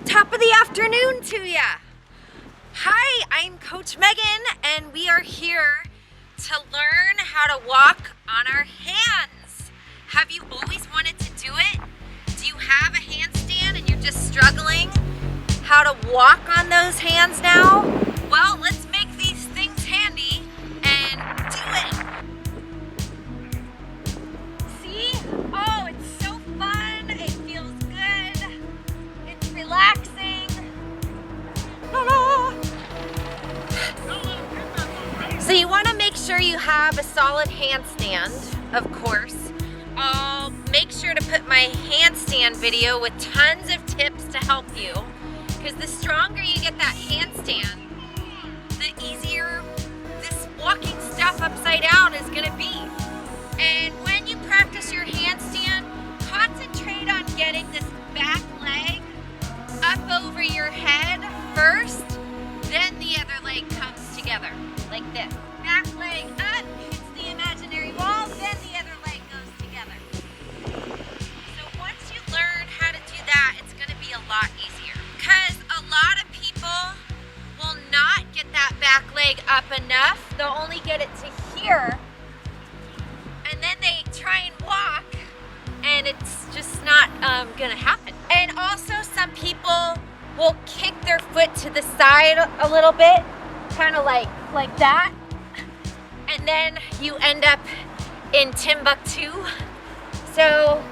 Top of the afternoon to ya. Hi, I'm Coach Megan, and we are here to learn how to walk on our hands. Have you always wanted to do it? Do you have a handstand and you're just struggling how to walk on those hands now? Well, let's make these things handy and do it. See? Oh, it's so fun. It feels good. It's relaxing. So you want to make sure you have a solid handstand, of course. I'll make sure to put my handstand video with tons of tips to help you, because the stronger you get that handstand, the easier this walking stuff upside down is going to be. And when you practice your handstand, concentrate on getting this back leg up over your head first, then the other leg comes together, like this. Back leg up, hits the imaginary wall, then the other leg goes together. So once you learn how to do that, it's gonna be a lot easier. Because a lot of people will not get that back leg up enough. They'll only get it to here, and then they try and walk, and it's just not gonna happen. And also some people will kick their foot to the side a little bit, kind of like that, and then you end up in Timbuktu. So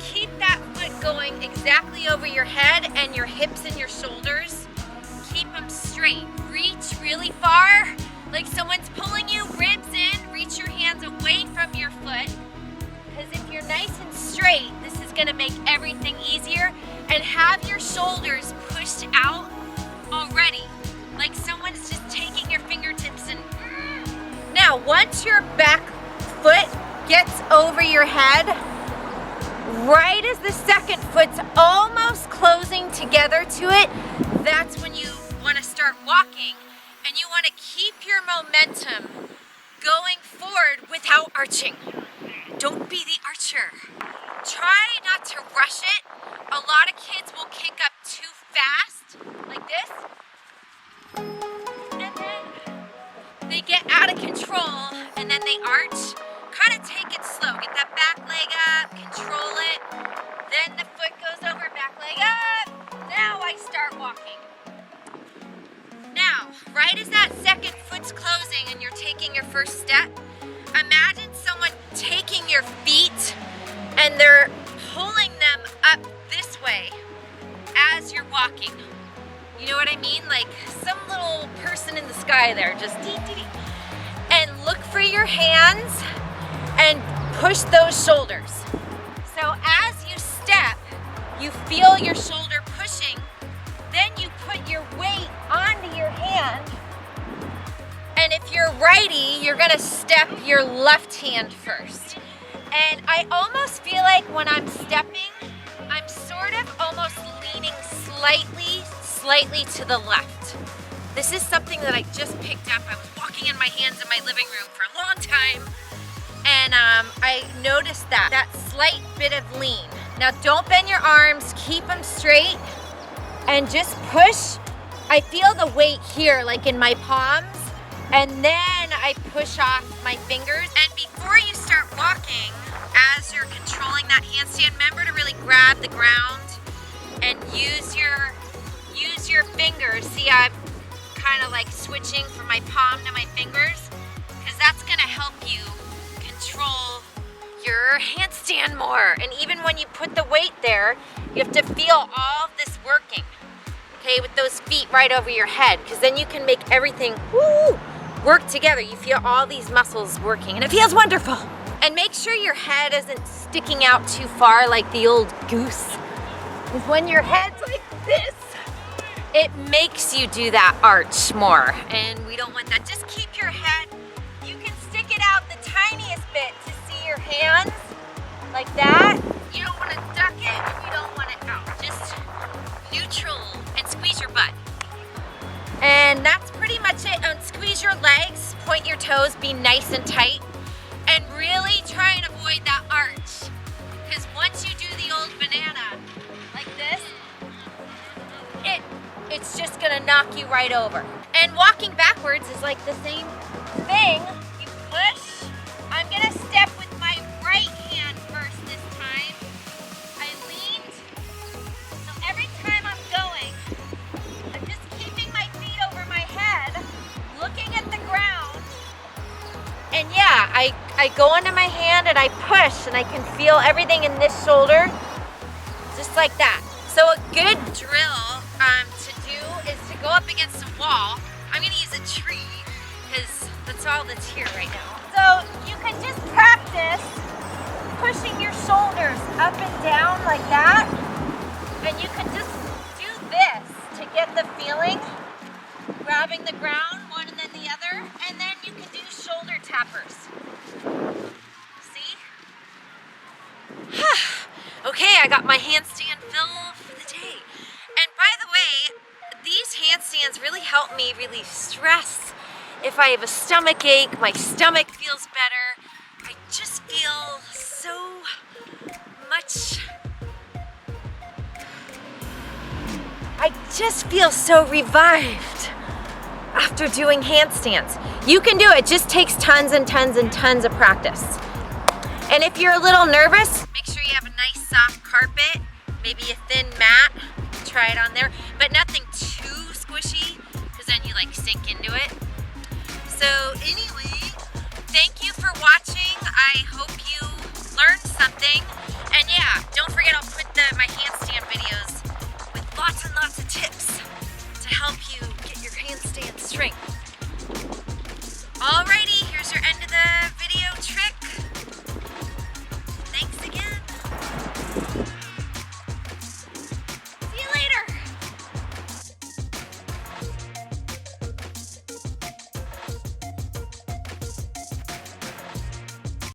keep that foot going exactly over your head, and your hips and your shoulders, keep them straight. Reach really far, like someone's pulling you, ribs in, reach your hands away from your foot, because if you're nice and straight, this is gonna make everything easier. And have your shoulders pushed out already, like someone's just taking your fingertips and... Now, once your back foot gets over your head, right as the second foot's almost closing together to it, that's when you want to start walking, and you want to keep your momentum going forward without arching. Don't be the archer. Try not to rush it. A lot of kids will kick up too fast, like this, and then they get out of control, and then they arch. Kind of take it slow. Get that back leg up, control it. Then the foot goes over, back leg up. Now I start walking. Now, right as that second foot's closing and you're taking your first step, imagine someone taking your feet and they're pulling them up this way as you're walking. You know what I mean? Like some little person in the sky there, just dee dee dee. And look for your hands and push those shoulders. So as you step, you feel your shoulder pushing, then you put your weight onto your hand. And if you're righty, you're gonna step your left hand first. And I almost feel like when I'm stepping, I'm sort of almost leaning slightly to the left. This is something that I just picked up. I was walking in my hands in my living room for a long time, and I noticed that slight bit of lean. Now don't bend your arms, keep them straight, and just push. I feel the weight here, like in my palms, and then I push off my fingers. And before you start walking, as you're controlling that handstand, remember to really grab the ground and use your fingers. See, I'm kind of like switching from my palm to my fingers, because that's gonna help you control your handstand more. And even when you put the weight there, you have to feel all of this working, okay, with those feet right over your head, because then you can make everything work together. You feel all these muscles working, and it feels wonderful. And make sure your head isn't sticking out too far like the old goose. Because when your head's like this, it makes you do that arch more. And we don't want that. Just keep your head, you can stick it out the tiniest bit to see your hands, like that. You don't want to duck it, you don't want it out. Just neutral and squeeze your butt. And that's pretty much it. And squeeze your legs, point your toes, be nice and tight. And really try and avoid that arch. it's just gonna knock you right over. And walking backwards is like the same thing. You push. I'm gonna step with my right hand first this time. I leaned. So every time I'm going, I'm just keeping my feet over my head, looking at the ground. And yeah, I go under my hand and I push and I can feel everything in this shoulder, just like that. So a good drill to do is to go up against a wall. I'm gonna use a tree because that's all that's here right now. So you can just practice pushing your shoulders up and down like that. And you can just do this to get the feeling, grabbing the ground, one and then the other, and then you can do shoulder tappers. See? Okay, I got my handstand fill for the day. And by the way, these handstands really help me relieve stress. If I have a stomach ache, my stomach feels better. I just feel so much. I just feel so revived after doing handstands. You can do it. It just takes tons and tons and tons of practice. And if you're a little nervous, make sure you have a nice soft carpet, maybe a thin mat. Try it on there, but nothing too squishy because then you like sink into it. So anyway, thank you for watching. I hope you learned something. And yeah, don't forget I'll put my handstand videos with lots and lots of tips to help you get your handstand strength.